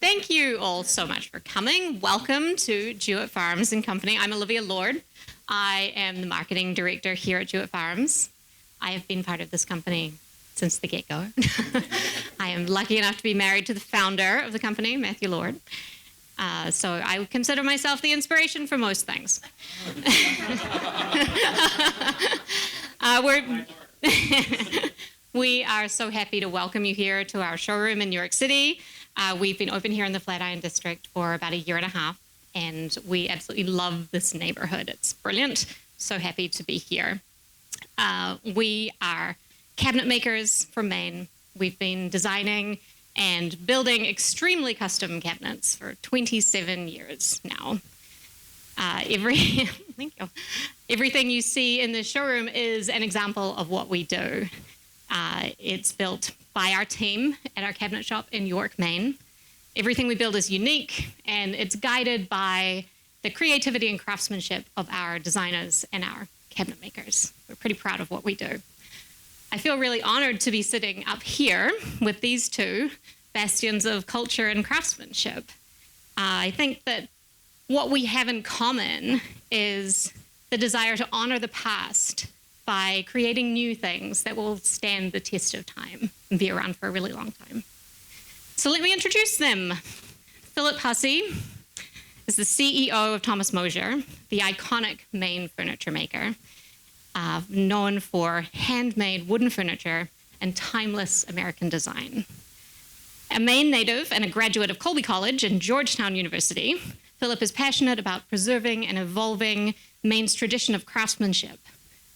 Thank you all so much for coming. Welcome to Jewett Farms and Company. I'm Olivia Lord. I am the marketing director here at Jewett Farms. I have been part of this company since the get-go. I am lucky enough to be married to the founder of the company, Matthew Lord. So I consider myself the inspiration for most things. We are so happy to welcome you here to our showroom in New York City. We've been open here in the Flatiron District for about a year and a half, and we absolutely love this neighborhood. It's brilliant. So happy to be here. We are cabinet makers from Maine. We've been designing and building extremely custom cabinets for 27 years now. Thank you. Everything you see in the showroom is an example of what we do. It's built by our team at our cabinet shop in York, Maine. Everything we build is unique, and it's guided by the creativity and craftsmanship of our designers and our cabinet makers. We're pretty proud of what we do. I feel really honored to be sitting up here with these two bastions of culture and craftsmanship. I think that what we have in common is the desire to honor the past by creating new things that will stand the test of time and be around for a really long time. So let me introduce them. Philip Hussey is the CEO of Thos Moser, the iconic Maine furniture maker, known for handmade wooden furniture and timeless American design. A Maine native and a graduate of Colby College and Georgetown University, Philip is passionate about preserving and evolving Maine's tradition of craftsmanship.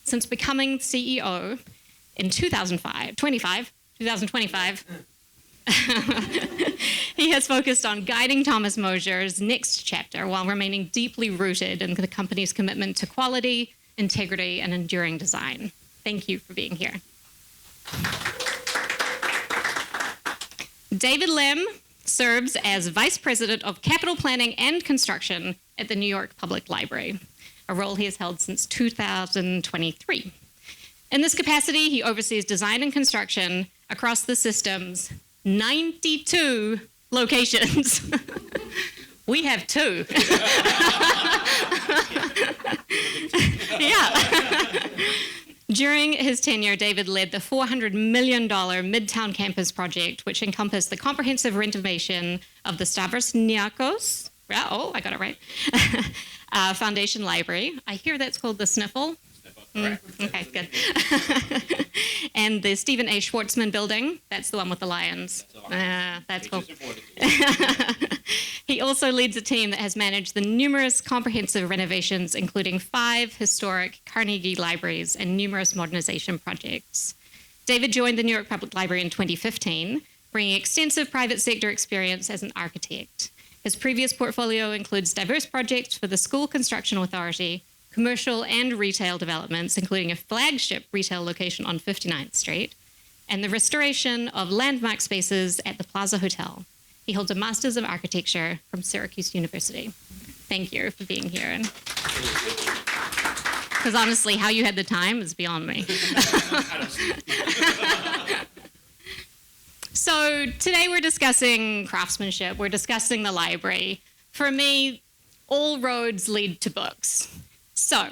Since becoming CEO in 2025, he has focused on guiding Thos Moser's next chapter while remaining deeply rooted in the company's commitment to quality, integrity, and enduring design. Thank you for being here. David Lem serves as Vice President of Capital Planning and Construction at the New York Public Library, a role he has held since 2023. In this capacity, he oversees design and construction across the system's 92 locations. We have 2. Yeah. During his tenure, David led the $400 million Midtown Campus project, which encompassed the comprehensive renovation of the Stavros Niarchos, I got it right, Foundation Library. I hear that's called the Sniffle. Okay, good. And the Stephen A. Schwartzman building, that's the one with the lions. That's cool. He also leads a team that has managed the numerous comprehensive renovations, including 5 historic Carnegie libraries and numerous modernization projects. David joined the New York Public Library in 2015, bringing extensive private sector experience as an architect. His previous portfolio includes diverse projects for the School Construction Authority, commercial and retail developments, including a flagship retail location on 59th Street, and the restoration of landmark spaces at the Plaza Hotel. He holds a Master's of Architecture from Syracuse University. Thank you for being here. Because honestly, how you had the time is beyond me. So today we're discussing craftsmanship. We're discussing the library. For me, all roads lead to books. So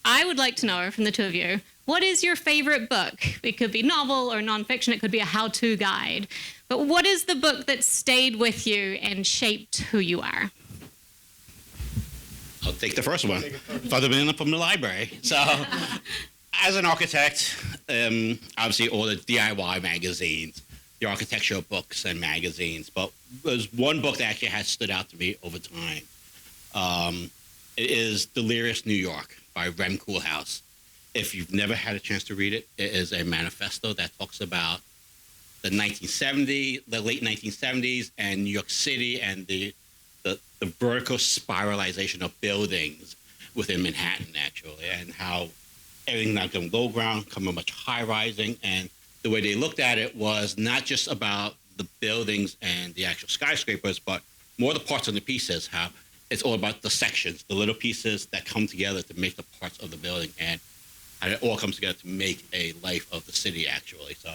I would like to know from the two of you, what is your favorite book? It could be novel or nonfiction. It could be a how-to guide. But what is the book that stayed with you and shaped who you are? I'll take the first one. Fundamental from the library. So as an architect, obviously all the DIY magazines, the architectural books and magazines, but there's one book that actually has stood out to me over time. It is Delirious New York by Rem Koolhaas. If you've never had a chance to read it, it is a manifesto that talks about the late 1970s and New York City and the vertical spiralization of buildings within Manhattan, actually, and how everything not going low ground, coming much high rising. And the way they looked at it was not just about the buildings and the actual skyscrapers, but more the parts and the pieces, how it's all about the sections, the little pieces that come together to make the parts of the building, and how it all comes together to make a life of the city, actually. So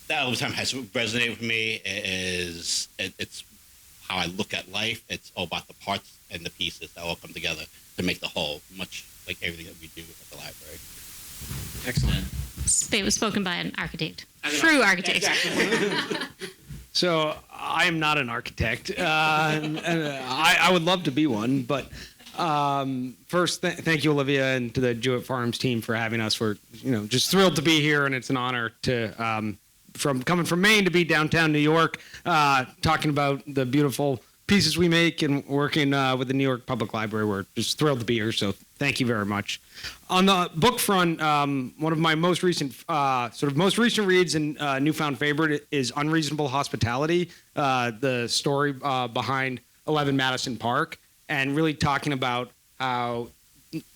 that over time has resonated with me. It's how I look at life. It's all about the parts and the pieces that all come together to make the whole, much like everything that we do at the library. Excellent. It was spoken by an architect, true architect. Exactly. So I am not an architect. And I would love to be one, but first, thank you, Olivia, and to the Jewett Farms team for having us. We're just thrilled to be here, and it's an honor to coming from Maine to be downtown New York, talking about the beautiful pieces we make and working with the New York Public Library. We're just thrilled to be here. So thank you very much. On the book front, one of my most recent reads and newfound favorite is Unreasonable Hospitality, the story behind 11 Madison Park, and really talking about how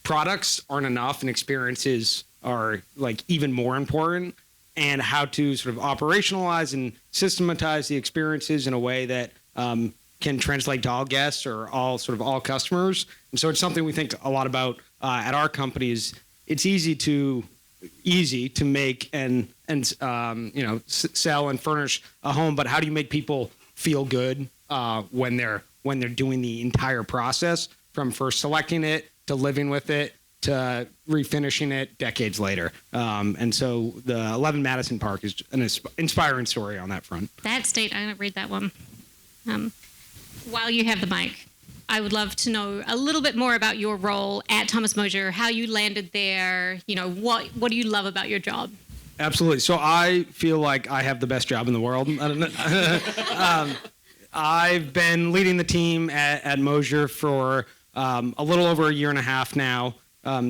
products aren't enough and experiences are like even more important, and how to sort of operationalize and systematize the experiences in a way that can translate to all guests or all customers. And so it's something we think a lot about at our company. Is it's easy to make and sell and furnish a home, but how do you make people feel good when they're doing the entire process, from first selecting it to living with it to refinishing it decades later? And so the 11 Madison Park is an inspiring story on that front. That state, I'm going to read that one. While you have the mic, I would love to know a little bit more about your role at Thomas Moser, how you landed there, what do you love about your job? Absolutely. So I feel like I have the best job in the world. I don't know. I've been leading the team at Moser for a little over a year and a half now.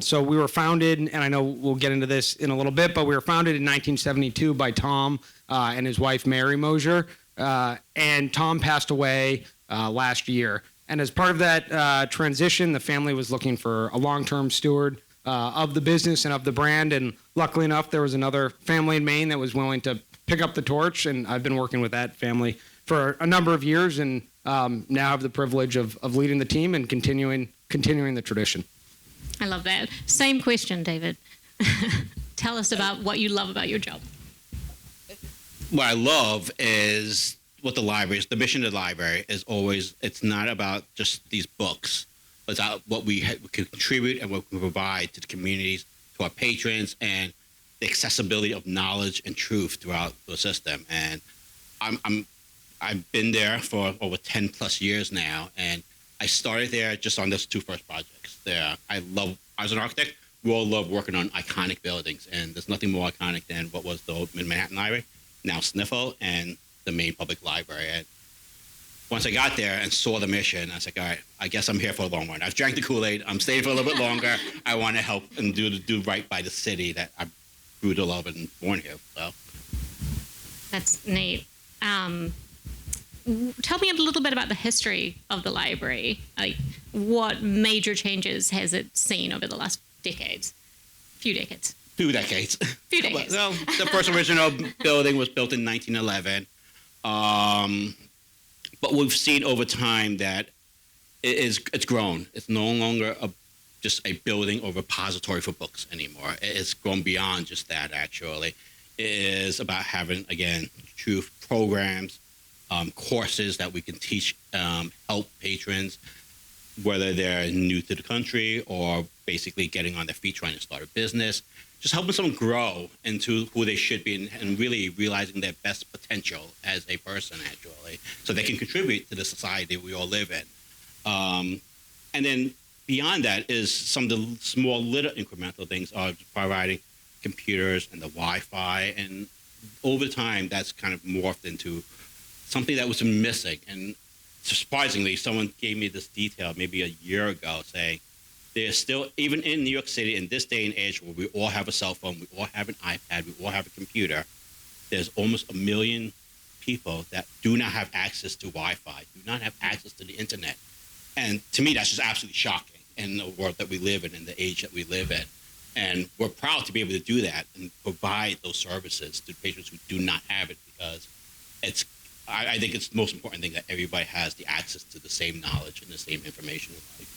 So we were founded, and I know we'll get into this in a little bit, but we were founded in 1972 by Tom and his wife, Mary Moser. And Tom passed away last year. And as part of that transition, the family was looking for a long-term steward of the business and of the brand. And luckily enough, there was another family in Maine that was willing to pick up the torch. And I've been working with that family for a number of years, and now have the privilege of leading the team and continuing the tradition. I love that. Same question, David. Tell us about what you love about your job. What I love is what the library is. The mission of the library is always, it's not about just these books, but it's about what we can contribute and what we can provide to the communities, to our patrons, and the accessibility of knowledge and truth throughout the system. And I've been there for over 10 plus years now, and I started there just on those two first projects there. As an architect, we all love working on iconic buildings, and there's nothing more iconic than what was the old Manhattan Library, now Sniffle, and the Maine Public Library. And once I got there and saw the mission, I was like, all right, I guess I'm here for a long run. I've drank the Kool-Aid. I'm staying for a little bit longer. I want to help and do right by the city that I grew to love and born here. So That's neat. Tell me a little bit about the history of the library. Like, what major changes has it seen over the last decades? Few decades. Few decades. Well, the first original building was built in 1911. But we've seen over time that it's grown. It's no longer just a building or repository for books anymore. It's grown beyond just that, actually. It is about having, again, true programs, courses that we can teach, help patrons, whether they're new to the country or basically getting on their feet trying to start a business, just helping someone grow into who they should be and really realizing their best potential as a person, actually, so they can contribute to the society we all live in. And then beyond that is some of the small little incremental things are providing computers and the Wi-Fi. And over time, that's kind of morphed into something that was missing. And surprisingly, someone gave me this detail maybe a year ago saying, there's still, even in New York City, in this day and age where we all have a cell phone, we all have an iPad, we all have a computer, there's almost 1 million people that do not have access to Wi-Fi, do not have access to the internet. And to me, that's just absolutely shocking in the world that we live in the age that we live in. And we're proud to be able to do that and provide those services to patrons who do not have it, because I think it's the most important thing that everybody has the access to the same knowledge and the same information in life.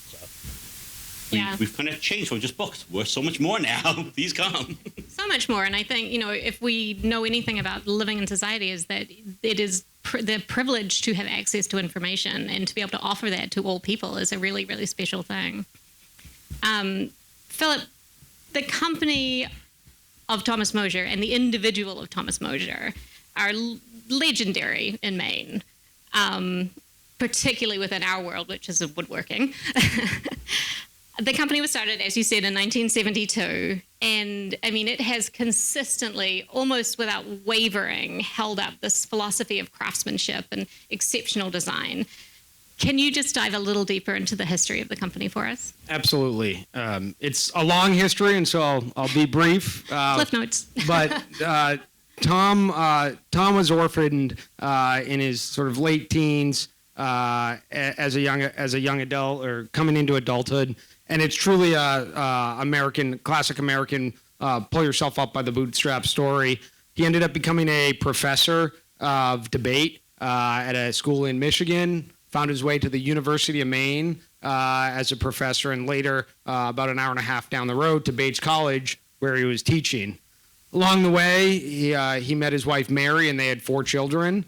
So we've kind of changed from just books. We're so much more now. Please come. So much more. And I think, if we know anything about living in society, is that it is the privilege to have access to information and to be able to offer that to all people is a really, really special thing. Philip, the company of Thomas Moser and the individual of Thomas Moser are legendary in Maine, particularly within our world, which is of woodworking. The company was started, as you said, in 1972, and I mean, it has consistently, almost without wavering, held up this philosophy of craftsmanship and exceptional design. Can you just dive a little deeper into the history of the company for us? Absolutely. It's a long history, and so I'll be brief. Cliff notes. But Tom was orphaned in his sort of late teens as a young adult or coming into adulthood. And it's truly a classic American pull yourself up by the bootstrap story. He ended up becoming a professor of debate at a school in Michigan, found his way to the University of Maine as a professor, and later, about an hour and a half down the road, to Bates College, where he was teaching. Along the way, he met his wife, Mary, and they had 4 children.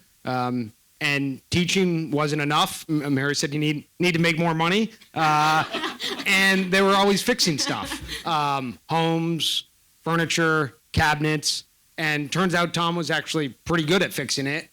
And teaching wasn't enough. Mary said, you need to make more money. And they were always fixing stuff. Homes, furniture, cabinets. And turns out Tom was actually pretty good at fixing it,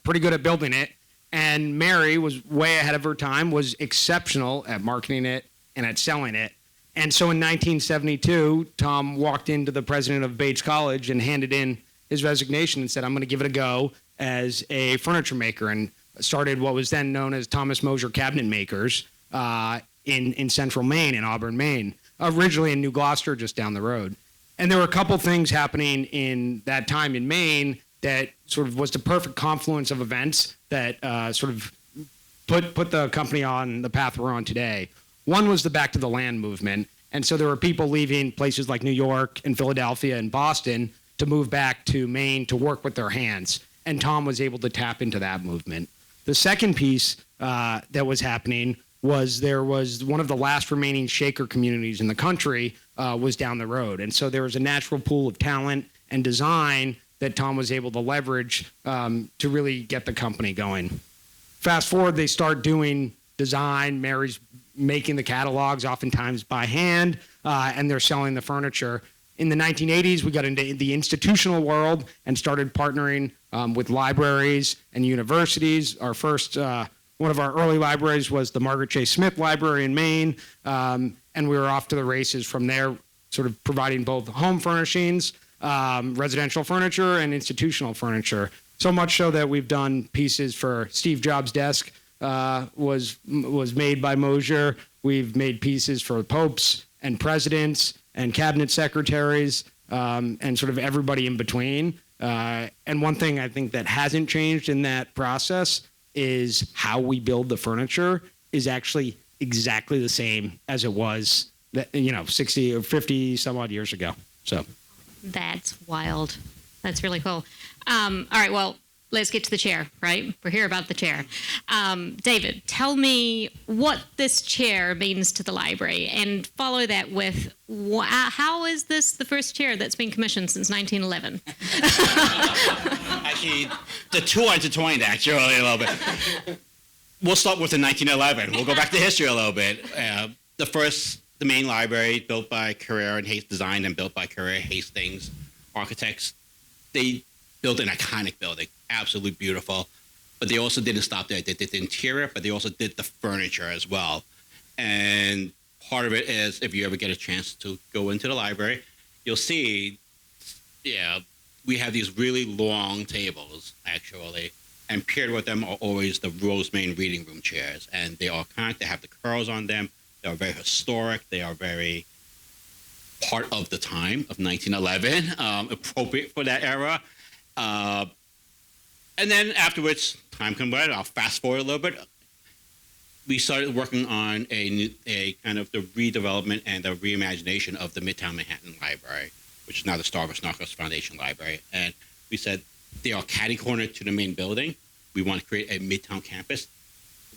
pretty good at building it. And Mary was way ahead of her time, was exceptional at marketing it and at selling it. And so in 1972, Tom walked into the president of Bates College and handed in his resignation and said, I'm going to give it a go as a furniture maker, and started what was then known as Thomas Moser Cabinet Makers in central Maine, in Auburn, Maine, originally in New Gloucester, just down the road. And there were a couple things happening in that time in Maine that sort of was the perfect confluence of events that sort of put the company on the path we're on today. One was the Back to the Land movement. And so there were people leaving places like New York and Philadelphia and Boston to move back to Maine to work with their hands. And Tom was able to tap into that movement. The second piece that was happening was there was one of the last remaining shaker communities in the country was down the road. And so there was a natural pool of talent and design that Tom was able to leverage to really get the company going. Fast forward, they start doing design. Mary's making the catalogs, oftentimes by hand, and they're selling the furniture. In the 1980s, we got into the institutional world and started partnering with libraries and universities. Our first, one of our early libraries was the Margaret J. Smith Library in Maine, and we were off to the races from there, sort of providing both home furnishings, residential furniture, and institutional furniture. So much so that we've done pieces for Steve Jobs' desk was made by Moser. We've made pieces for popes and presidents and cabinet secretaries, and sort of everybody in between. And one thing I think that hasn't changed in that process is how we build the furniture is actually exactly the same as it was, 60 or 50 some odd years ago. So that's wild. That's really cool. All right, well, let's get to the chair, right? We're here about the chair. David, tell me what this chair means to the library, and follow that with how is this the first chair that's been commissioned since 1911? Actually, the two are intertwined, actually, a little bit. We'll start with the 1911. We'll go back to history a little bit. The main library, built by Carrera and Hastings, designed and built by Carrera Hastings architects. They built an iconic building, absolutely beautiful. But they also didn't stop there. They did the interior, but they also did the furniture as well. And part of it is, if you ever get a chance to go into the library, you'll see, we have these really long tables, actually. And paired with them are always the Rosemary reading room chairs. And they are they have the curls on them. They are very historic. They are very part of the time of 1911, appropriate for that era. And then afterwards, time comes by, I'll fast forward a little bit. We started working on a kind of the redevelopment and the reimagination of the Midtown Manhattan Library, which is now the Starbucks Narcos Foundation Library. And we said they are catty-cornered to the main building. We want to create a Midtown campus.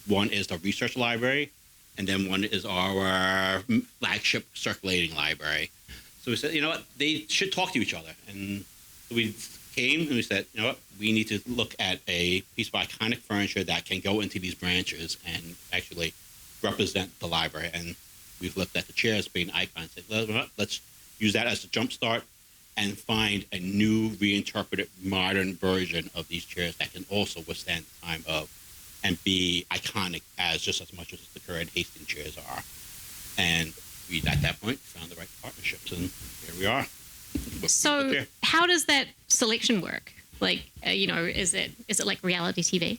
One is the research library, and then one is our flagship circulating library. So we said, you know what, they should talk to each other. And we came and we said, you know what, we need to look at a piece of iconic furniture that can go into these branches and actually represent the library. And we've looked at the chairs being icons. Said, let's use that as a jump start and find a new, reinterpreted, modern version of these chairs that can also withstand the time of and be iconic just as much as the current Hastings chairs are. And we, at that point, found the right partnerships, and here we are. So how does that selection work? Like, is it like reality TV?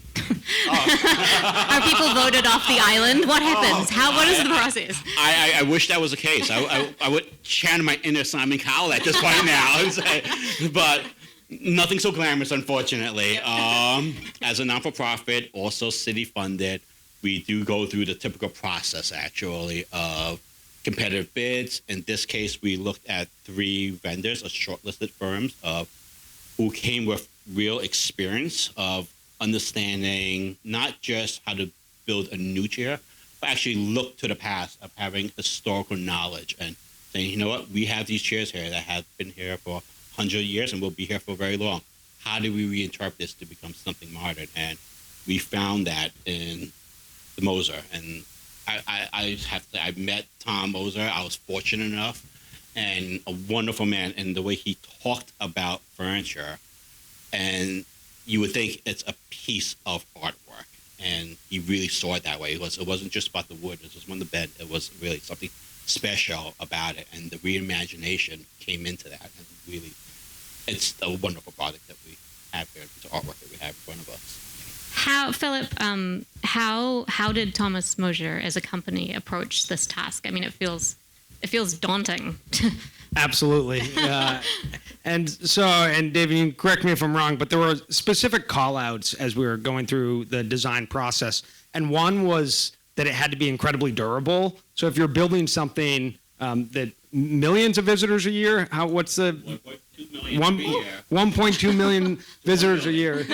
Are people voted off the island? What happens? What is the process? I wish that was the case. I would channel my inner Simon Cowell at this point now and say, but nothing so glamorous, unfortunately. As a non-for-profit, also city-funded, we do go through the typical process, actually, of competitive bids. In this case, we looked at 3 vendors, shortlisted firms who came with real experience of understanding not just how to build a new chair, but actually look to the past of having historical knowledge and saying, you know what, we have these chairs here that have been here for 100 years and will be here for very long. How do we reinterpret this to become something modern? And we found that in the Moser. And I have to say, I met Tom Moser. I was fortunate enough, and a wonderful man. And the way he talked about furniture, and you would think it's a piece of artwork, and he really saw it that way. It wasn't just about the wood. It was the bed. It was really something special about it, and the reimagination came into that. And really, it's a wonderful product that we have here. It's artwork that we have in front of us. Philip, how did Thomas Moser as a company approach this task? I mean, it feels daunting. Absolutely. And David, you can correct me if I'm wrong, but there were specific call outs as we were going through the design process. And one was that it had to be incredibly durable. So if you're building something that millions of visitors a year, what's the 1.2 million visitors a year.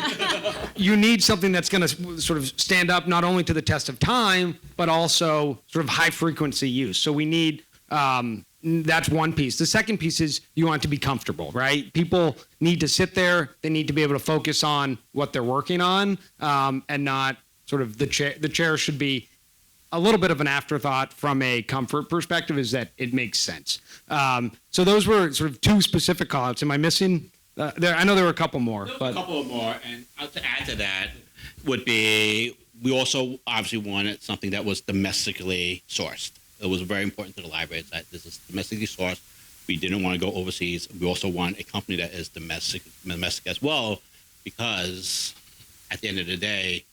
You need something that's going to sort of stand up not only to the test of time, but also sort of high frequency use. So we need, that's one piece. The second piece is you want it to be comfortable, right? People need to sit there. They need to be able to focus on what they're working on, and not sort of the chair should be a little bit of an afterthought from a comfort perspective, is that it makes sense. So those were sort of 2 specific call-outs. Am I missing? I know there were a couple more. A couple more, and to add to that would be, we also obviously wanted something that was domestically sourced. It was very important to the library that this is domestically sourced. We didn't want to go overseas. We also want a company that is domestic as well, because at the end of the day,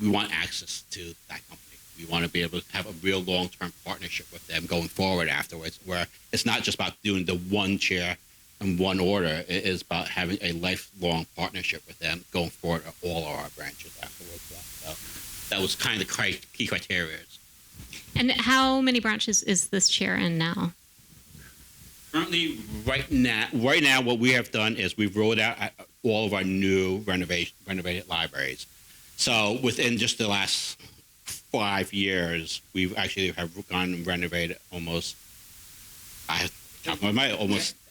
we want access to that company. We want to be able to have a real long-term partnership with them going forward afterwards, where it's not just about doing the one chair and one order. It is about having a lifelong partnership with them going forward at all of our branches afterwards. So that was kind of the key criteria. And how many branches is this chair in now? Currently, right now, what we have done is we've rolled out all of our new renovated libraries. So within just the last 5 years, we've actually have gone and renovated almost, I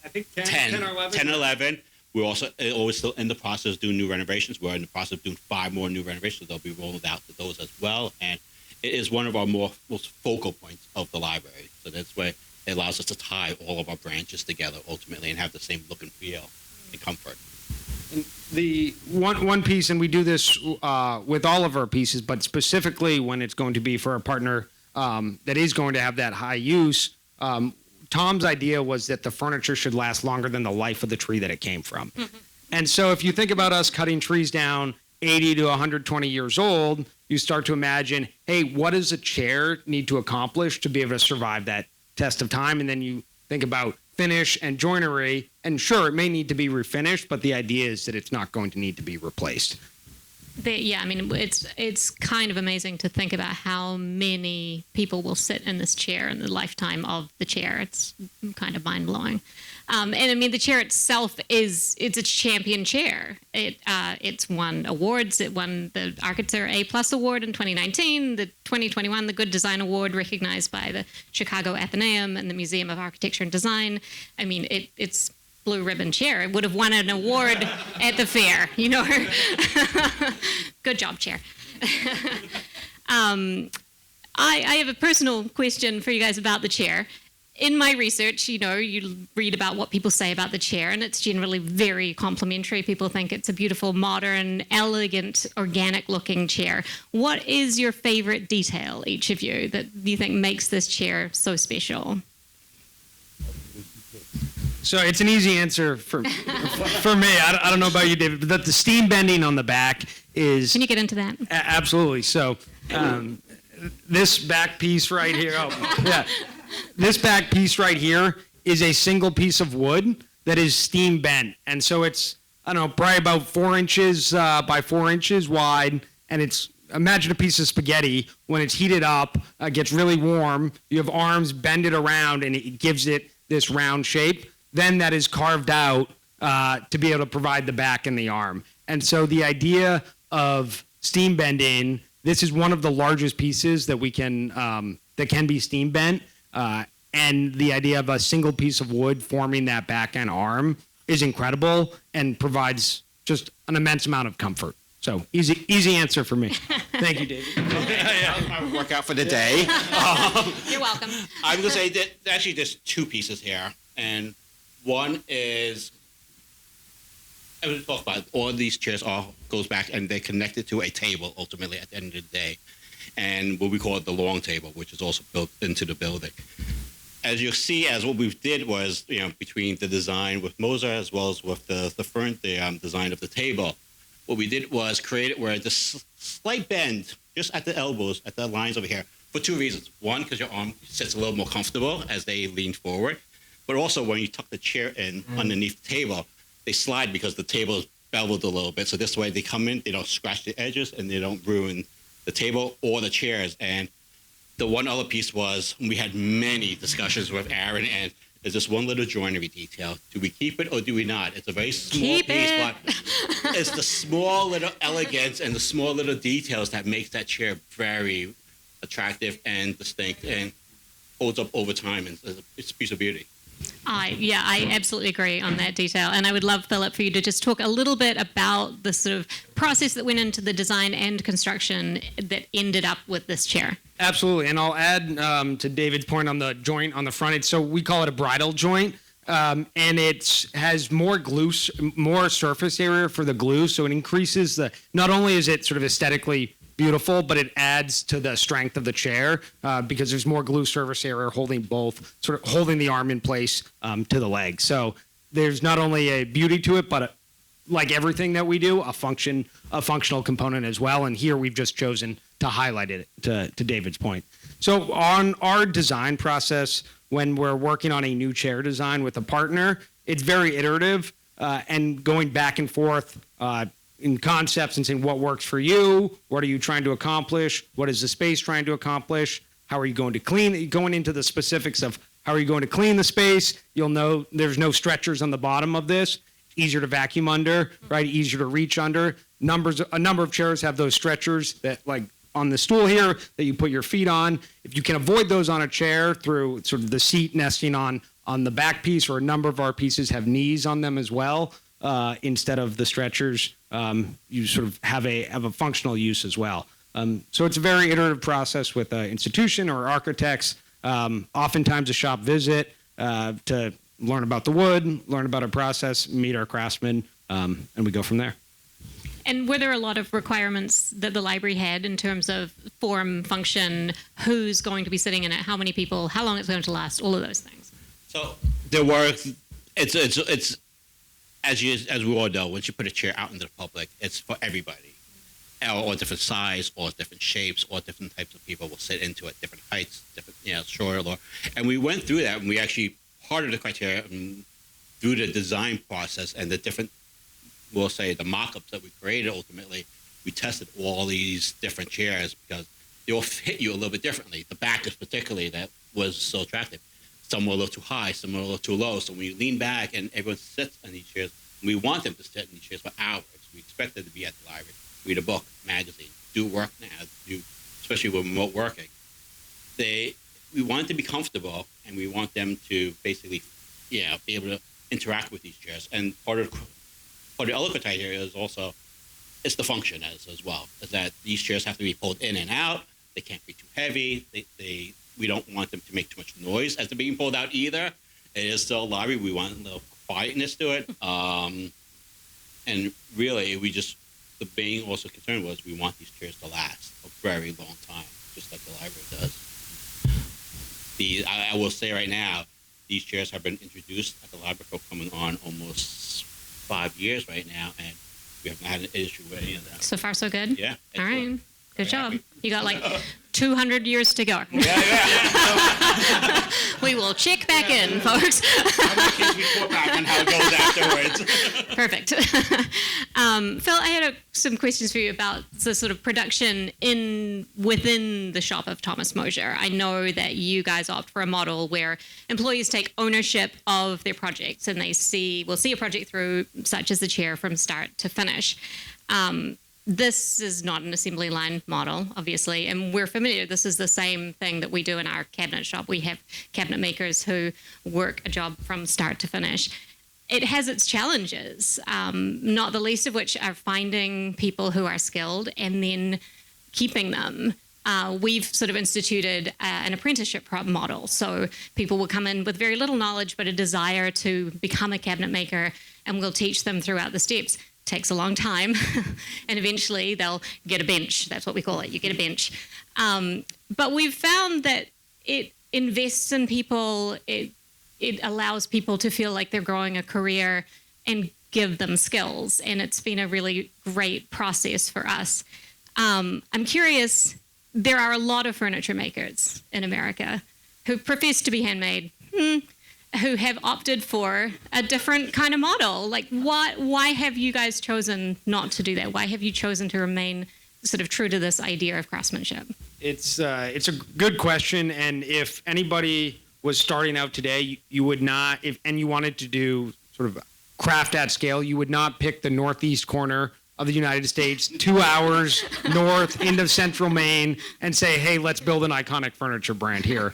think 10 or 11. We're also always still in the process of doing new renovations. We're in the process of doing 5 more new renovations. They'll be rolled out to those as well. And it is one of our most focal points of the library. So that's why it allows us to tie all of our branches together ultimately and have the same look and feel and comfort. And the one piece, and we do this with all of our pieces, but specifically when it's going to be for a partner that is going to have that high use, Tom's idea was that the furniture should last longer than the life of the tree that it came from. Mm-hmm. And so if you think about us cutting trees down 80 to 120 years old, you start to imagine, hey, what does a chair need to accomplish to be able to survive that test of time? And then you think about finish and joinery, and sure, it may need to be refinished, but the idea is that it's not going to need to be replaced. I mean, it's kind of amazing to think about how many people will sit in this chair in the lifetime of the chair. It's kind of mind-blowing. And I mean, the chair itself it's a champion chair. It's won awards. It won the Architecture A+ Award in 2019, the 2021 the Good Design Award recognized by the Chicago Athenaeum and the Museum of Architecture and Design. I mean, it's blue ribbon chair. It would have won an award at the fair, you know. Good job, chair. I have a personal question for you guys about the chair. In my research, you know, you read about what people say about the chair, and it's generally very complimentary. People think it's a beautiful, modern, elegant, organic-looking chair. What is your favorite detail, each of you, that you think makes this chair so special? So it's an easy answer for me. I don't know about you, David, but the steam bending on the back is... Can you get into that? Absolutely. So this back piece right here, this back piece right here is a single piece of wood that is steam bent. And so it's, I don't know, probably about 4 inches by 4 inches wide. And it's, imagine a piece of spaghetti. When it's heated up, gets really warm, you have arms bend it around and it gives it this round shape. Then that is carved out to be able to provide the back and the arm. And so the idea of steam bending, this is one of the largest pieces that we can, that can be steam bent. And the idea of a single piece of wood forming that back and arm is incredible and provides just an immense amount of comfort. So easy answer for me. Thank you, David. That was my workout for the day. You're welcome. I'm going to say that actually there's 2 pieces here. And one is, I was talking about all these chairs all goes back and they're connected to a table ultimately at the end of the day. And what we call it the long table, which is also built into the building. As you'll see, as what we did was, you know, between the design with Moser as well as with the design of the table, what we did was create it where this slight bend just at the elbows, at the lines over here, for 2 reasons. One, because your arm sits a little more comfortable as they lean forward, but also when you tuck the chair in underneath the table, they slide because the table is beveled a little bit. So this way they come in, they don't scratch the edges and they don't ruin the table or the chairs. And the one other piece was we had many discussions with Aaron, and there's this one little joinery detail. Do we keep it or do we not? It's a very small piece, but it's the small little elegance and the small little details that makes that chair very attractive and distinct and holds up over time. And it's a piece of beauty. I absolutely agree on that detail. And I would love, Philip, for you to just talk a little bit about the sort of process that went into the design and construction that ended up with this chair. Absolutely. And I'll add to David's point on the joint on the front. So we call it a bridle joint. And it has more glue, more surface area for the glue. So it increases not only is it sort of aesthetically beautiful, but it adds to the strength of the chair because there's more glue surface area holding the arm in place to the leg. So there's not only a beauty to it, but like everything that we do, a functional component as well. And here we've just chosen to highlight it to David's point. So on our design process, when we're working on a new chair design with a partner, it's very iterative and going back and forth in concepts and saying what works for you, what are you trying to accomplish, what is the space trying to accomplish, how are you going to clean, going into the specifics of how are you going to clean the space. You'll know there's no stretchers on the bottom of this, easier to vacuum under, right, easier to reach under. A number of chairs have those stretchers that, like on the stool here, that you put your feet on. If you can avoid those on a chair through sort of the seat nesting on the back piece, or a number of our pieces have knees on them as well, instead of the stretchers, you sort of have a functional use as well. So it's a very iterative process with an institution or architects, oftentimes a shop visit to learn about the wood, learn about our process, meet our craftsmen, and we go from there. And were there a lot of requirements that the library had in terms of form, function, who's going to be sitting in it, how many people, how long it's going to last, all of those things? So there were, it's as we all know, once you put a chair out into the public, it's for everybody. All different size, all different shapes, all different types of people will sit into it, different heights, different, short or long. And we went through that, and we actually, part of the criteria through the design process and the different, we'll say, the mock-ups that we created ultimately, we tested all these different chairs because they all fit you a little bit differently. The back is particularly that was so attractive. Some were a little too high, some were a little too low. So when you lean back and everyone sits on these chairs, we want them to sit in these chairs for hours. We expect them to be at the library, read a book, magazine, do work now, especially with remote working. We want them to be comfortable, and we want them to basically, be able to interact with these chairs. And part of the other criteria is also it's the function as well. Is that these chairs have to be pulled in and out. They can't be too heavy. We don't want them to make too much noise as they're being pulled out either. It is still a lobby. We want a little quietness to it. And really, the main also concern was we want these chairs to last a very long time, just like the library does. I will say right now, these chairs have been introduced at the library for coming on almost 5 years right now, and we haven't had an issue with any of them. So far, so good? Yeah. All right. Good job. Happy. You got like 200 years to go. Yeah. We will check back in, folks. I'm going to report back on how it goes afterwards. Perfect. Phil, I had some questions for you about the sort of production within the shop of Thomas Moser. I know that you guys opt for a model where employees take ownership of their projects and will see a project through, such as the chair, from start to finish. This is not an assembly line model, obviously, and we're familiar. This is the same thing that we do in our cabinet shop. We have cabinet makers who work a job from start to finish. It has its challenges, not the least of which are finding people who are skilled and then keeping them. We've sort of instituted an apprenticeship model. So people will come in with very little knowledge, but a desire to become a cabinet maker, and we'll teach them throughout the steps. Takes a long time, and eventually they'll get a bench. That's what we call it. You get a bench. But we've found that it invests in people. It allows people to feel like they're growing a career and give them skills. And it's been a really great process for us. I'm curious, there are a lot of furniture makers in America who profess to be handmade, who have opted for a different kind of model. Like, why have you guys chosen not to do that? Why have you chosen to remain sort of true to this idea of craftsmanship? It's a good question, and if anybody was starting out today, you would not, and you wanted to do sort of craft at scale, you would not pick the northeast corner of the United States, 2 hours north into central Maine, and say, hey, let's build an iconic furniture brand here.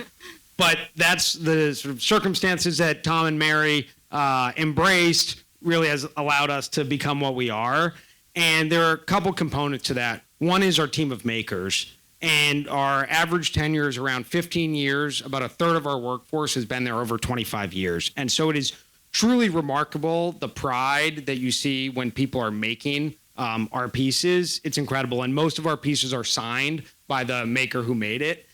But that's the sort of circumstances that Tom and Mary embraced really has allowed us to become what we are. And there are a couple components to that. One is our team of makers. And our average tenure is around 15 years. About a third of our workforce has been there over 25 years. And so it is truly remarkable, the pride that you see when people are making our pieces. It's incredible. And most of our pieces are signed by the maker who made it.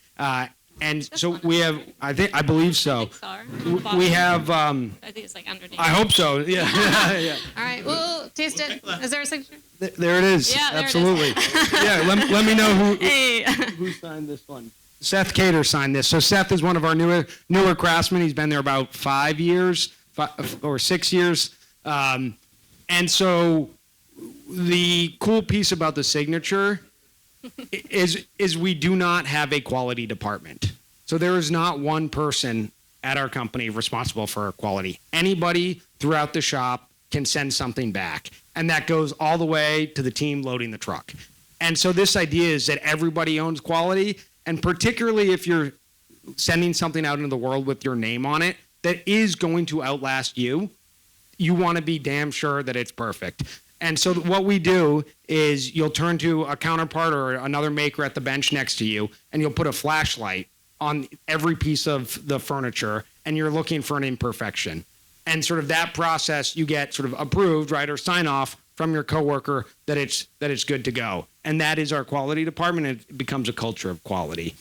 And so we have, I believe so. We have. I think it's like underneath. I hope so. Yeah. Yeah. All right. Well, taste it. Is there a signature? There it is. Yeah, there absolutely. it is. Yeah. Let me know Hey. who signed this one. Seth Cater signed this. So Seth is one of our newer craftsmen. He's been there about 5 years, 5 or 6 years. And so the cool piece about the signature is we do not have a quality department. So there is not one person at our company responsible for our quality. Anybody throughout the shop can send something back. And that goes all the way to the team loading the truck. And so this idea is that everybody owns quality. And particularly if you're sending something out into the world with your name on it that is going to outlast you, you want to be damn sure that it's perfect. And so what we do is you'll turn to a counterpart or another maker at the bench next to you, and you'll put a flashlight on every piece of the furniture, and you're looking for an imperfection. And sort of that process, you get sort of approved, right, or sign off from your coworker that it's good to go. And that is our quality department. It becomes a culture of quality.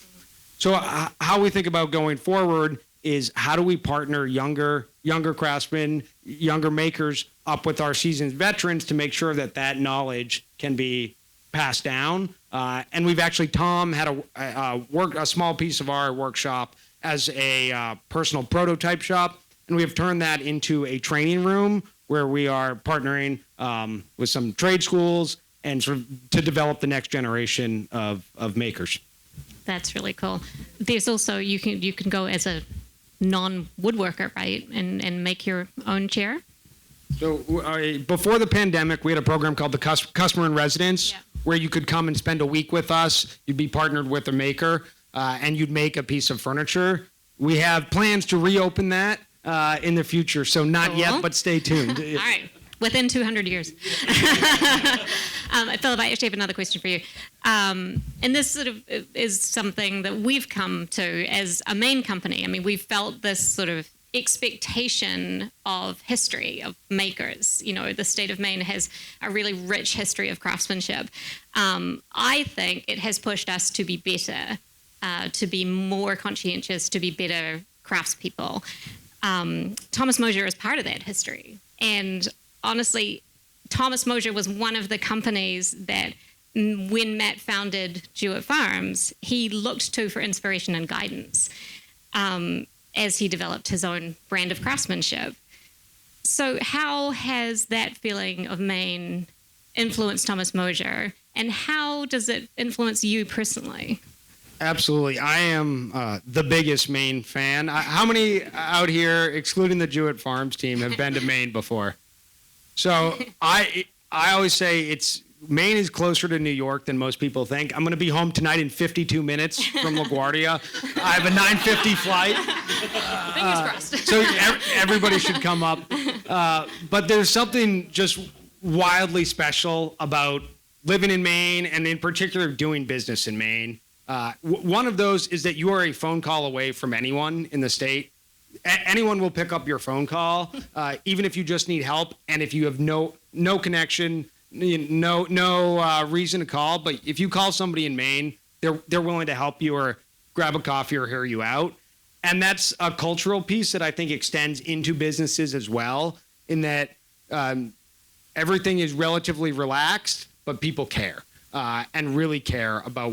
So how we think about going forward is how do we partner younger craftsmen, younger makers up with our seasoned veterans to make sure that knowledge can be passed down. And we've actually, Tom had a small piece of our workshop as a personal prototype shop, and we have turned that into a training room where we are partnering with some trade schools and sort of to develop the next generation of makers. That's really cool. There's also, you can go as a non-woodworker, right, and make your own chair? So before the pandemic, we had a program called the Customer in Residence, where you could come and spend a week with us. You'd be partnered with a maker, and you'd make a piece of furniture. We have plans to reopen that in the future. So not Cool. yet, but stay tuned. All right. Within 200 years. Philip, I actually have another question for you. And this sort of is something that we've come to as a Maine company. I mean, we've felt this sort of expectation of history of makers. You know, the state of Maine has a really rich history of craftsmanship. I think it has pushed us to be better, to be more conscientious, to be better craftspeople. Thomas Moser is part of that history. And honestly, Thomas Moser was one of the companies that when Matt founded Jewett Farms, he looked to for inspiration and guidance as he developed his own brand of craftsmanship. So how has that feeling of Maine influenced Thomas Moser, and how does it influence you personally? Absolutely. I am the biggest Maine fan. How many out here, excluding the Jewett Farms team, have been to Maine before? So I always say Maine is closer to New York than most people think. I'm going to be home tonight in 52 minutes from LaGuardia. I have a 9:50 flight. Fingers crossed. So everybody should come up. But there's something just wildly special about living in Maine, and in particular doing business in Maine. One of those is that you are a phone call away from anyone in the state. Anyone will pick up your phone call, even if you just need help, and if you have no connection, no reason to call. But if you call somebody in Maine, they're willing to help you or grab a coffee or hear you out. And that's a cultural piece that I think extends into businesses as well, in that everything is relatively relaxed, but people care and really care about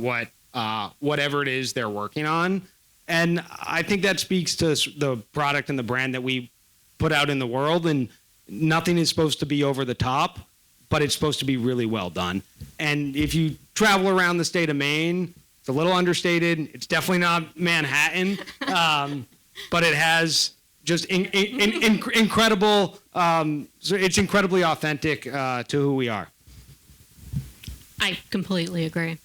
whatever it is they're working on. And I think that speaks to the product and the brand that we put out in the world. And nothing is supposed to be over the top, but it's supposed to be really well done. And if you travel around the state of Maine, it's a little understated. It's definitely not Manhattan, but it has just incredible. So it's incredibly authentic to who we are. I completely agree.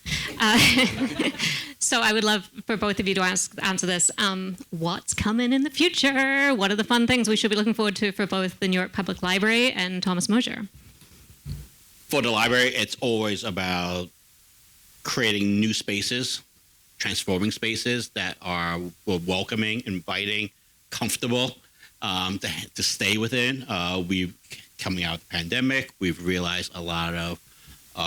So I would love for both of you to answer this. What's coming in the future? What are the fun things we should be looking forward to for both the New York Public Library and Thomas Moser? For the library, it's always about creating new spaces, transforming spaces that are welcoming, inviting, comfortable to stay within. Coming out of the pandemic, we've realized a lot of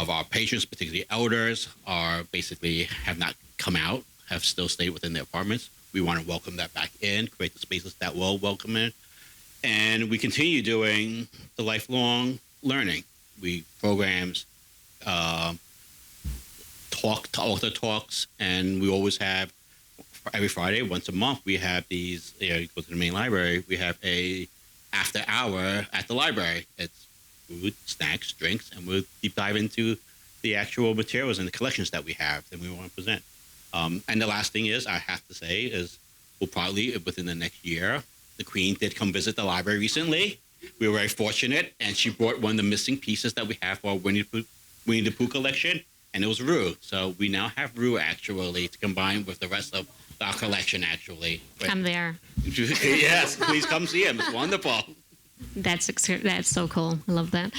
our patrons, particularly elders, have not come out, have still stayed within their apartments. We want to welcome that back in, create the spaces that will welcome in. And we continue doing the lifelong learning. We programs, author talks, and we always have, every Friday, once a month, we have these, go to the main library, we have a after hour at the library. It's food, snacks, drinks, and we'll deep dive into the actual materials and the collections that we have that we want to present. And the last thing is, I have to say, is we'll probably, within the next year, the Queen did come visit the library recently. We were very fortunate, and she brought one of the missing pieces that we have for our Winnie the Pooh collection, and it was Rue. So we now have Rue, actually, to combine with the rest of our collection, actually. I'm there. Yes, please come see him. It's wonderful. That's so cool. I love that.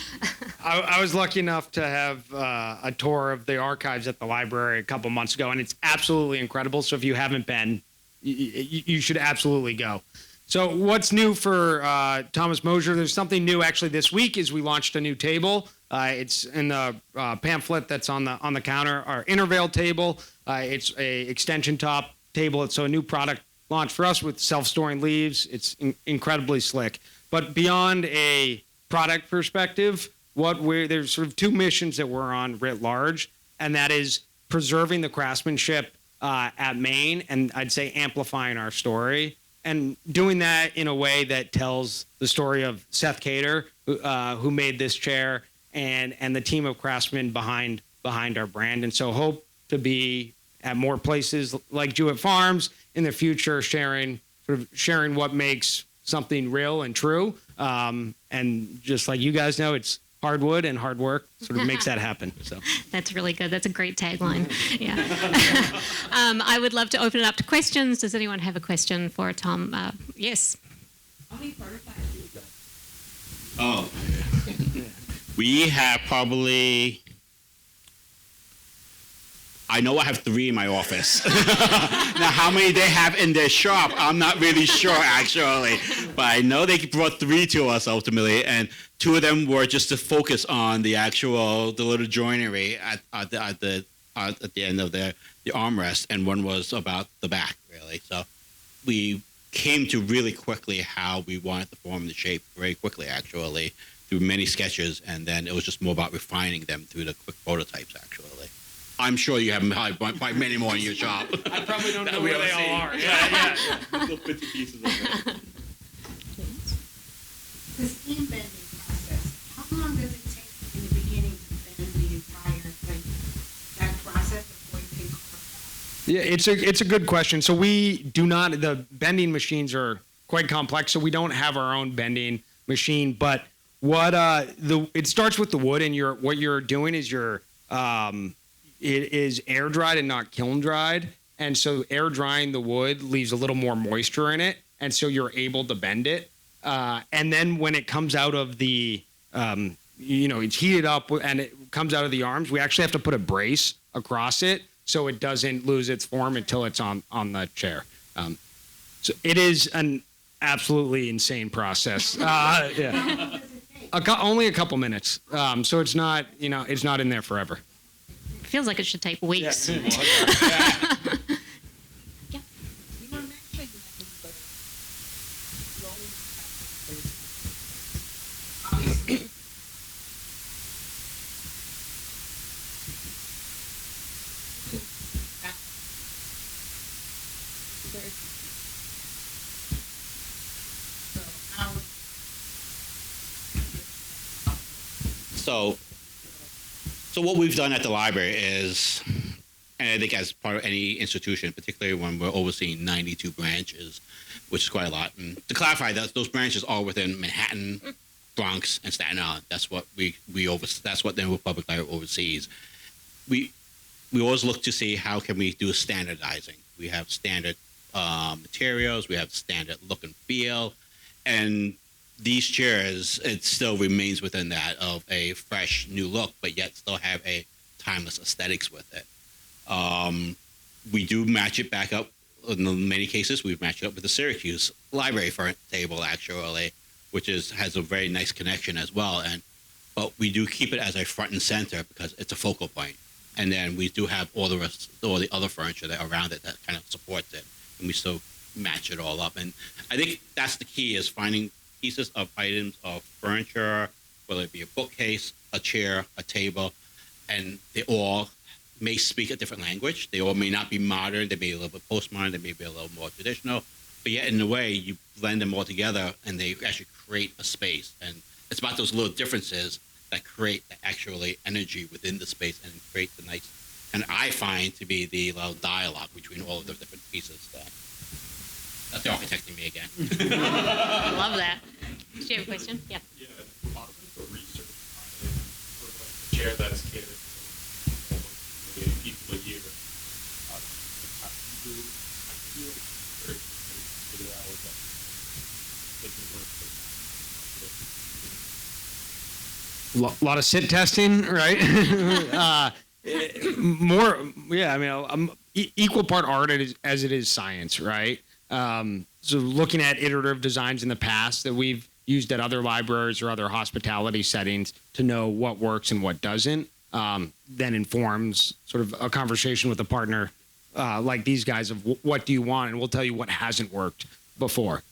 I was lucky enough to have a tour of the archives at the library a couple months ago, and it's absolutely incredible. So if you haven't been, you should absolutely go. So what's new for Thomas Moser? There's something new actually this week. Is we launched a new table. It's in the pamphlet that's on the counter. Our Intervale table. It's a extension top table. It's a new product launch for us with self-storing leaves. It's incredibly slick. But beyond a product perspective, there's sort of two missions that we're on writ large, and that is preserving the craftsmanship at Maine, and I'd say amplifying our story, and doing that in a way that tells the story of Seth Cater, who made this chair, and the team of craftsmen behind our brand. And so hope to be at more places like Jewett Farms in the future, sharing what makes something real and true. And just like you guys know, it's hardwood and hard work sort of makes that happen. So that's really good. That's a great tagline. Yeah. I would love to open it up to questions. Does anyone have a question for Tom? Yes. How many prototypes do you got? Oh, we have probably. I know I have 3 in my office. Now, how many they have in their shop, I'm not really sure actually, but I know they brought 3 to us ultimately, and 2 of them were just to focus on the little joinery at the end of the armrest, and one was about the back really. So we came to really quickly how we wanted to form the shape very quickly actually through many sketches, and then it was just more about refining them through the quick prototypes actually. I'm sure you have by many more in your shop. I probably don't know where they all are. Yeah. Little bits and pieces of it. The steam bending process, how long does it take in the beginning to bend the entire thing? That process before you can carve Yeah, it's a good question. So we do not. The bending machines are quite complex, so we don't have our own bending machine. But what it starts with the wood, and what you're doing is it is air dried and not kiln dried. And so air drying the wood leaves a little more moisture in it. And so you're able to bend it. And then when it comes out of the, it's heated up and it comes out of the arms, we actually have to put a brace across it so it doesn't lose its form until it's on the chair. So it is an absolutely insane process. Yeah. Only a couple minutes. So it's not, it's not in there forever. Feels like it should take weeks. Yeah. You want to make sure you have everybody slowly. So what we've done at the library is, and I think as part of any institution, particularly when we're overseeing 92 branches, which is quite a lot. And to clarify, those branches are within Manhattan, Bronx, and Staten Island. That's what that's what the Public Library oversees. We always look to see how can we do standardizing. We have standard materials, we have standard look and feel, and these chairs, it still remains within that of a fresh new look, but yet still have a timeless aesthetics with it. We do match it back up. In many cases, we've matched it up with the Syracuse Library front table, actually, which has a very nice connection as well. But we do keep it as a front and center because it's a focal point. And then we do have all the other furniture that around it that kind of supports it, and we still match it all up. And I think that's the key, is finding pieces of items of furniture, whether it be a bookcase, a chair, a table, and they all may speak a different language. They all may not be modern. They may be a little bit postmodern. They may be a little more traditional. But yet, in a way, you blend them all together, and they actually create a space. And it's about those little differences that create the actually energy within the space and create the nice, and I find to be the little dialogue between all of the different pieces that. That's the architect in me again. I love that. Do you have a question? Yeah. Yeah, part of the research for a chair that's catered to almost 1 million people a year. I feel very figure out what A lot of sit testing, right? More, yeah. I mean, equal part art as it is science, right? So looking at iterative designs in the past that we've used at other libraries or other hospitality settings to know what works and what doesn't, then informs sort of a conversation with a partner like these guys of what do you want, and we'll tell you what hasn't worked before.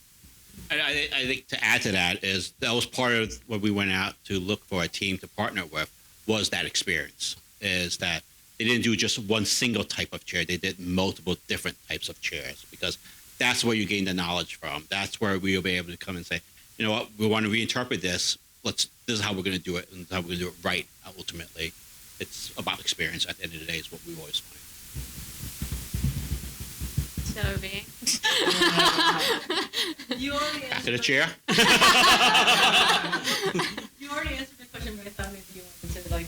And I think to add to that was part of what we went out to look for a team to partner with, was that experience, is that they didn't do just one single type of chair. They did multiple different types of chairs, because that's where you gain the knowledge from. That's where we'll be able to come and say, you know what, we want to reinterpret this. This is how we're going to do it, and how we're going to do it right. Ultimately, it's about experience. At the end of the day, is what we always find. Toby. You already Back to answered the chair. You already answered the question, but I thought maybe you wanted to, I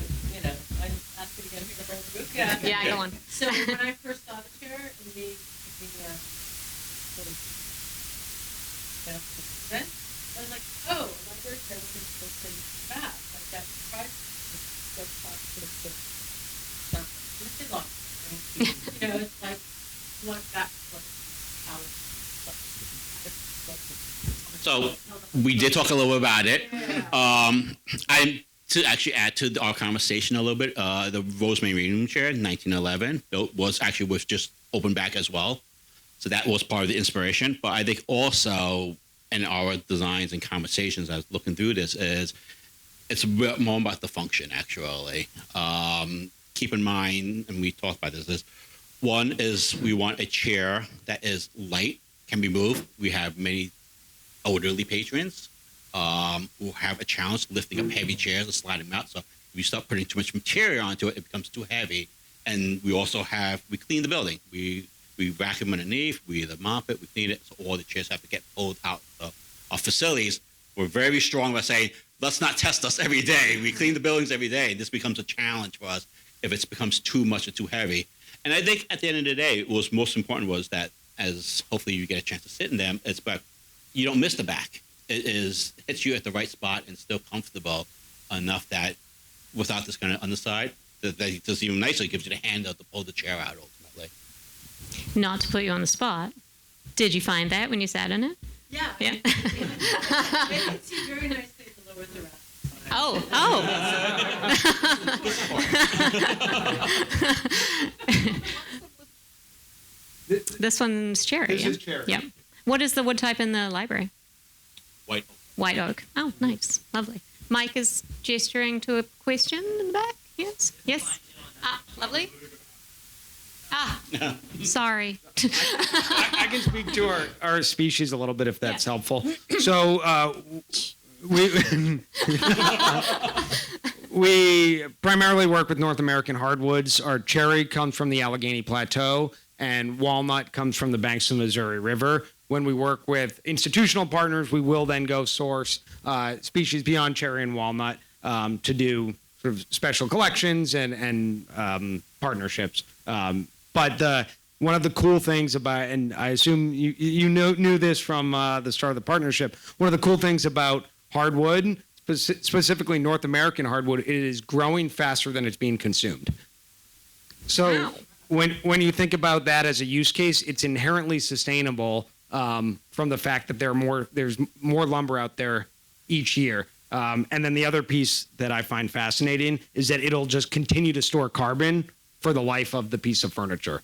ask it again for the whole group. Yeah. Yeah, go on. So when I first saw the chair, it made me sort of, I was like, oh, library sales is supposed to be fast. Like that's right. So fast to the stuff. It's a lot. You know, it's like what that what how So we did talk a little bit about it. I to actually add to our conversation a little bit. The Rosemary Reading Chair, 1911, was just opened back as well. So that was part of the inspiration. But I think also in our designs and conversations, I was looking through this, is it's a bit more about the function, actually. Keep in mind, and we talked about this, is one is we want a chair that is light, can be moved. We have many elderly patrons who have a challenge lifting up heavy chairs and sliding them out. So if you start putting too much material onto it, it becomes too heavy. And we also we clean the building. We vacuum underneath, we either mop it, we clean it, so all the chairs have to get pulled out of our facilities. We're very strong about saying, let's not test us every day. We clean the buildings every day. This becomes a challenge for us if it becomes too much or too heavy. And I think at the end of the day, what was most important was that, as hopefully you get a chance to sit in them, it's about you don't miss the back. It hits you at the right spot and still comfortable enough that without this kind of underside, that it does even nicer. It gives you the handle to pull the chair out ultimately. Not to put you on the spot. Did you find that when you sat in it? Yeah. Yeah. You can see very nicely the lower thoracic. Oh. This one's cherry. This is cherry. Yep. What is the wood type in the library? White. White oak. Oh, nice. Lovely. Mike is gesturing to a question in the back. Yes. Yes. Ah, lovely. Ah, sorry. I can speak to our species a little bit if that's helpful. So we primarily work with North American hardwoods. Our cherry comes from the Allegheny Plateau, and walnut comes from the banks of the Missouri River. When we work with institutional partners, we will then go source species beyond cherry and walnut to do sort of special collections and partnerships. But one of the cool things about, and I assume you knew this from the start of the partnership, one of the cool things about hardwood, specifically North American hardwood, it is growing faster than it's being consumed. So Wow. when you think about that as a use case, it's inherently sustainable from the fact that there's more lumber out there each year. And then the other piece that I find fascinating is that it'll just continue to store carbon for the life of the piece of furniture.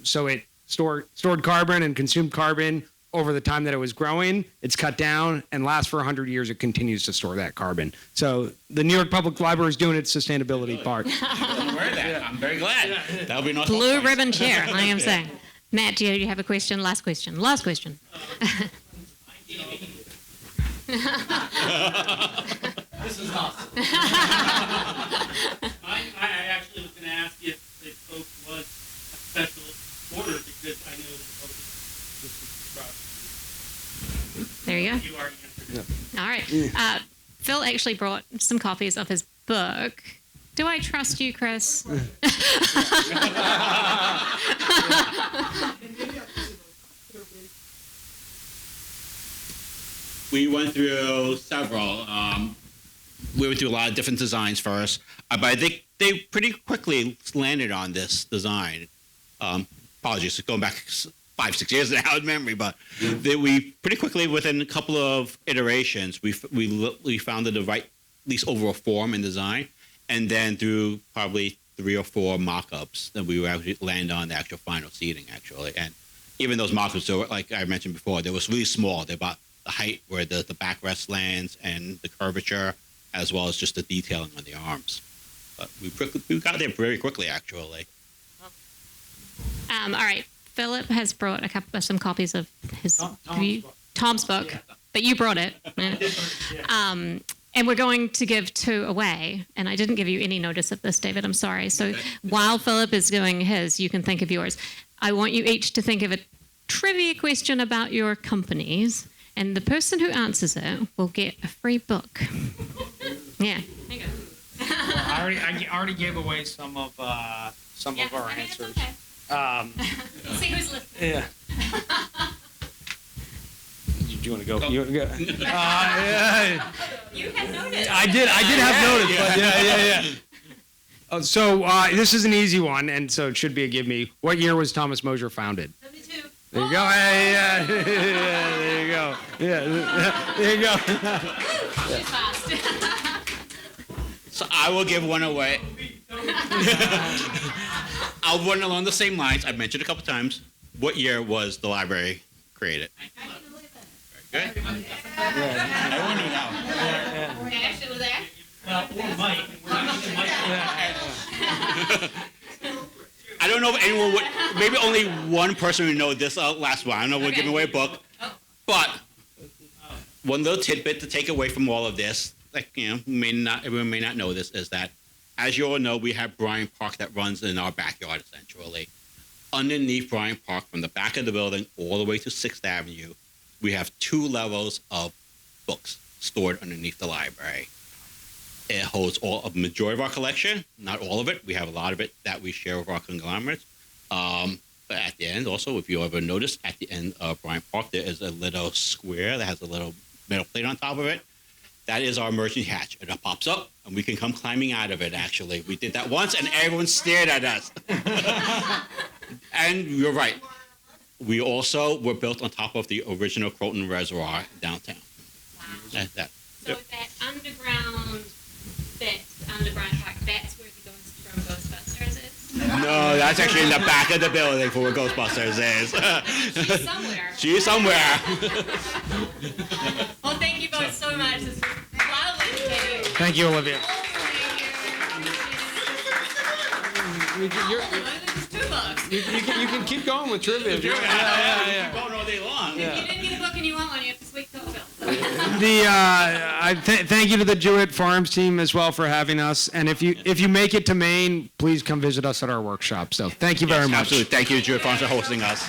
So it stored carbon and consumed carbon over the time that it was growing. It's cut down and lasts for 100 years. It continues to store that carbon. So the New York Public Library is doing its sustainability part. I'm aware of that. I'm very glad. That'll be nice. Blue ribbon chair, I am saying. Matt, do you have a question? Last question. Last question. This is awesome. I actually was going to ask you if Oak was a special order because I know that Oak is There you go. you already answered it. All right. Phil actually brought some copies of his book. Do I trust you, Chris? We went through several. We went through a lot of different designs first, but I think they pretty quickly landed on this design. Apologies, it's going back 5-6 years now in memory, but we pretty quickly, within a couple of iterations, we found the right, at least overall form and design, and then through probably 3 or 4 mock-ups, then we were actually land on the actual final seating, actually. And even those mock-ups, so like I mentioned before, they was really small. They're about the height where the backrest lands and the curvature, as well as just the detailing on the arms. But we got there very quickly, actually. All right. Philip has brought some copies of his Tom's book, but you brought it. And we're going to give 2 away. And I didn't give you any notice of this, David. I'm sorry. So while Philip is doing his, you can think of yours. I want you each to think of a trivia question about your companies. And the person who answers it will get a free book. Yeah. There you go. I already gave away some of our answers. See who's listening. Yeah. Did you want to go? You want to go? You had noticed. I did have notice, but yeah. Oh, so this is an easy one, and so it should be a give me. What year was Thomas Moser founded? 72. There you go. Hey, yeah, there you go. Yeah, there you go. She's fast. So I will give one away. I'll run along the same lines. I've mentioned a couple times. What year was the library created? Very good. Everyone knew that one. Ash, was there? Well, or Mike. We're not using Mike. I don't know if anyone would, maybe only one person would know this last one. I don't know if we're giving away a book. But one little tidbit to take away from all of this, like, everyone may not know this, is that, as you all know, we have Bryant Park that runs in our backyard, essentially. Underneath Bryant Park, from the back of the building all the way to 6th Avenue, we have 2 levels of books stored underneath the library. It holds a majority of our collection, not all of it. We have a lot of it that we share with our conglomerates. But at the end, also, if you ever notice, at the end of Bryant Park, there is a little square that has a little metal plate on top of it. That is our emergency hatch. And it pops up, and we can come climbing out of it, actually. We did that once, and everyone stared at us. And you're right. We also were built on top of the original Croton Reservoir downtown. Wow. That. So that underground bit, under Bryant Park, that's where the ghost from Ghostbusters is? No, that's actually in the back of the building for where Ghostbusters is. She's somewhere. She's somewhere. Well, thank you both so much. This was wildly educating. Thank you, Olivia. Just 2 books. You can keep going with trivia. Keep going all day long. If you didn't get a book and you want one, you have to sweep Bill. Thank you to the Jewett Farms team as well for having us. And if you make it to Maine, please come visit us at our workshop. So thank you very much. Absolutely. Thank you, Jewett Farms, for hosting us.